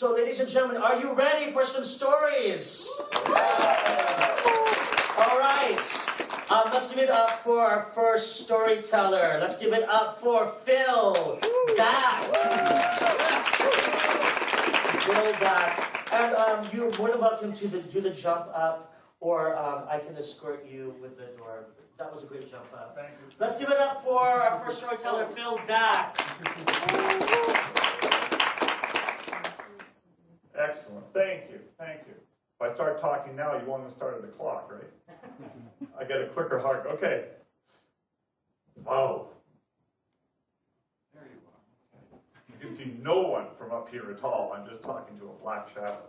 So ladies and gentlemen, are you ready for some stories? All right. Let's give it up for our first storyteller. Let's give it up for Phil Dack. Phil Dack. And you're more than welcome to do the jump up, or I can escort you with the door. That was a great jump up. Thank you. Let's give it up for our first storyteller, Phil Dack. Excellent. Thank you. Thank you. If I start talking now, you want to start the clock, right? I get a quicker heart. Okay. Wow. There you are. Okay. You can see no one from up here at all. I'm just talking to a black shadow.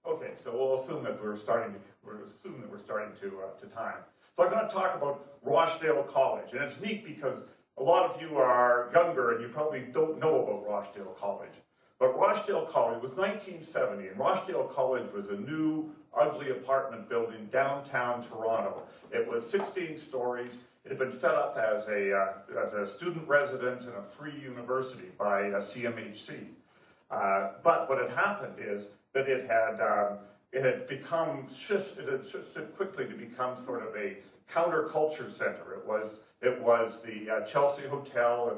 Okay, so we'll assume that we're starting to time. So I'm going to talk about Rochdale College, and it's neat because a lot of you are younger and you probably don't know about Rochdale College. But Rochdale College was 1970, and Rochdale College was a new, ugly apartment building downtown Toronto. It was 16 stories. It had been set up as a student residence and a free university by CMHC. But what had happened is that it had shifted quickly to become sort of a counterculture center. It was the Chelsea Hotel.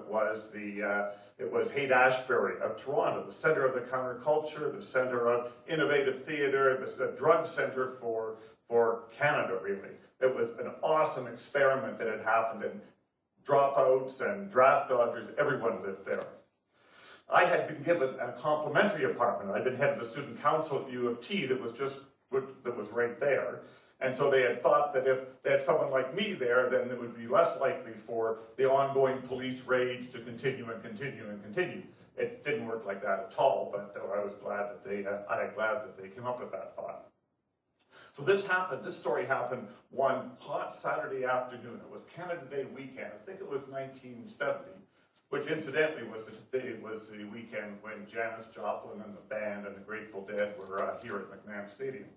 It was Haight-Ashbury of Toronto, the center of the counterculture, the center of innovative theater, the drug center for Canada, really. It was an awesome experiment that had happened, and dropouts and draft dodgers, everyone lived there. I had been given a complimentary apartment. I'd been head of the student council at U of T that was right there. And so they had thought that if they had someone like me there, then it would be less likely for the ongoing police raids to continue and continue and continue. It didn't work like that at all, but I was glad that they came up with that thought. So this story happened one hot Saturday afternoon. It was Canada Day weekend. I think it was 1970, which incidentally was the weekend when Janis Joplin and the band and the Grateful Dead were here at McMahon Stadium.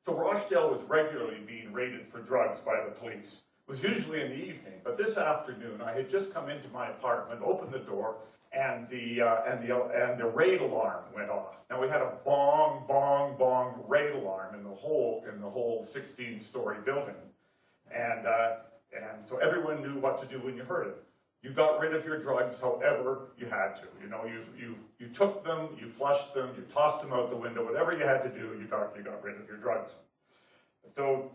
So Rochdale was regularly being raided for drugs by the police. It was usually in the evening, but this afternoon I had just come into my apartment, opened the door, and the raid alarm went off. Now we had a bong, bong, bong raid alarm in the whole 16-story building, and so everyone knew what to do when you heard it. You got rid of your drugs however you had to. You know, you took them, you flushed them, you tossed them out the window, whatever you had to do, you got rid of your drugs. So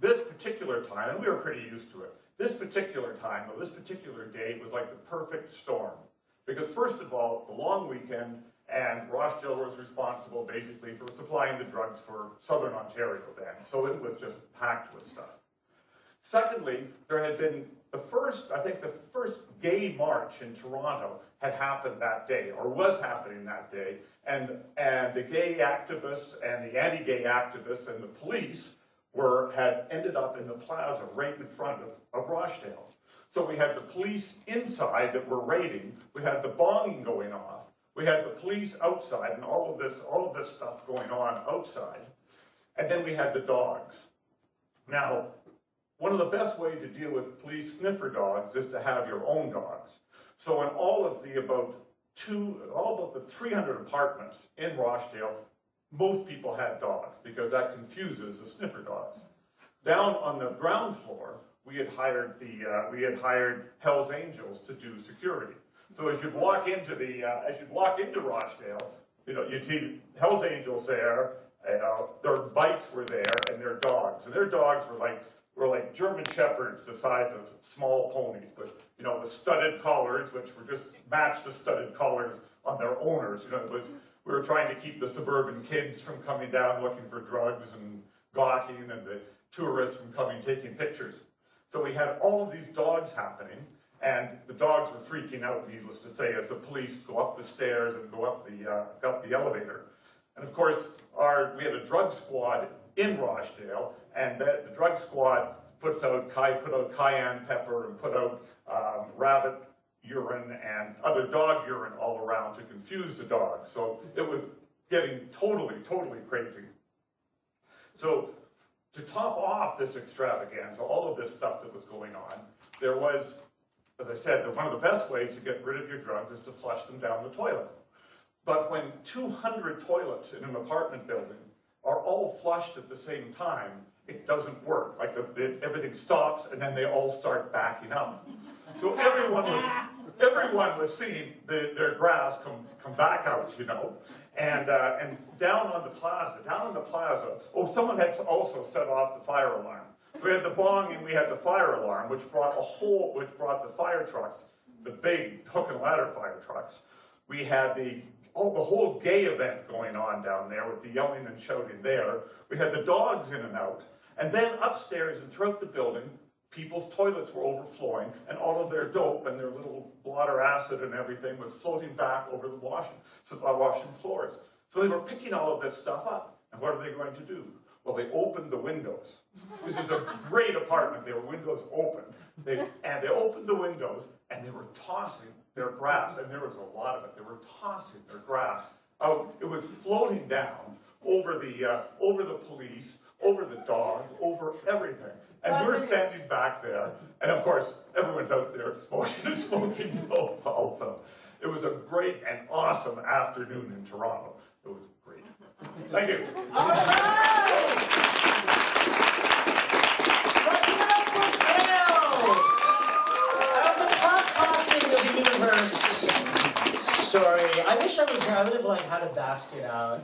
this particular time, and we were pretty used to it, this particular time, or this particular day was like the perfect storm. Because first of all, the long weekend, and Rochdale was responsible basically for supplying the drugs for Southern Ontario then. So it was just packed with stuff. Secondly, there had been the first gay march in Toronto had happened that day, or was happening that day, and the gay activists and the anti-gay activists and the police had ended up in the plaza right in front of Rochdale. So we had the police inside that were raiding, we had the bombing going off, we had the police outside, and all of this stuff going on outside, and then we had the dogs. Now, one of the best ways to deal with police sniffer dogs is to have your own dogs. So in all of the about the 300 apartments in Rochdale, most people had dogs because that confuses the sniffer dogs. Down on the ground floor, we had hired Hell's Angels to do security. So as you'd walk into Rochdale, you know, you'd see Hell's Angels there, their bikes were there, and their dogs. And their dogs were like German Shepherds the size of small ponies, but, you know, with studded collars, which were just matched the studded collars on their owners. You know, we were trying to keep the suburban kids from coming down looking for drugs and gawking, and the tourists from coming taking pictures. So we had all of these dogs happening, and the dogs were freaking out, needless to say, as the police go up the stairs and go up the elevator. And of course, we had a drug squad in Rochdale, and the drug squad put out cayenne pepper and put out rabbit urine and other dog urine all around to confuse the dogs. So it was getting totally, totally crazy. So to top off this extravaganza, all of this stuff that was going on, there was, as I said, one of the best ways to get rid of your drugs is to flush them down the toilet. But when 200 toilets in an apartment building are all flushed at the same time, it doesn't work. Like everything stops and then they all start backing up. So everyone was seeing their grass come back out, you know. And down on the plaza, oh, someone had also set off the fire alarm. So we had the bong and we had the fire alarm, which brought the fire trucks, the big hook and ladder fire trucks. We had the whole gay event going on down there with the yelling and shouting there. We had the dogs in and out. And then upstairs and throughout the building, people's toilets were overflowing, and all of their dope and their little blotter acid and everything was floating back over the washing floors. So they were picking all of this stuff up. And what are they going to do? Well, they opened the windows. This is a great apartment. There were windows open. They opened the windows, and they were tossing their grass, and there was a lot of it. They were tossing their grass out. It was floating down over the police, over the dogs, over everything. And we're standing back there, and of course, everyone's out there smoking dope also. It was a great and awesome afternoon in Toronto. It was great. Thank you. All right! Let's give it up for Cal! At the top tossing of the universe story. I wish I was here. I would have had a basket out.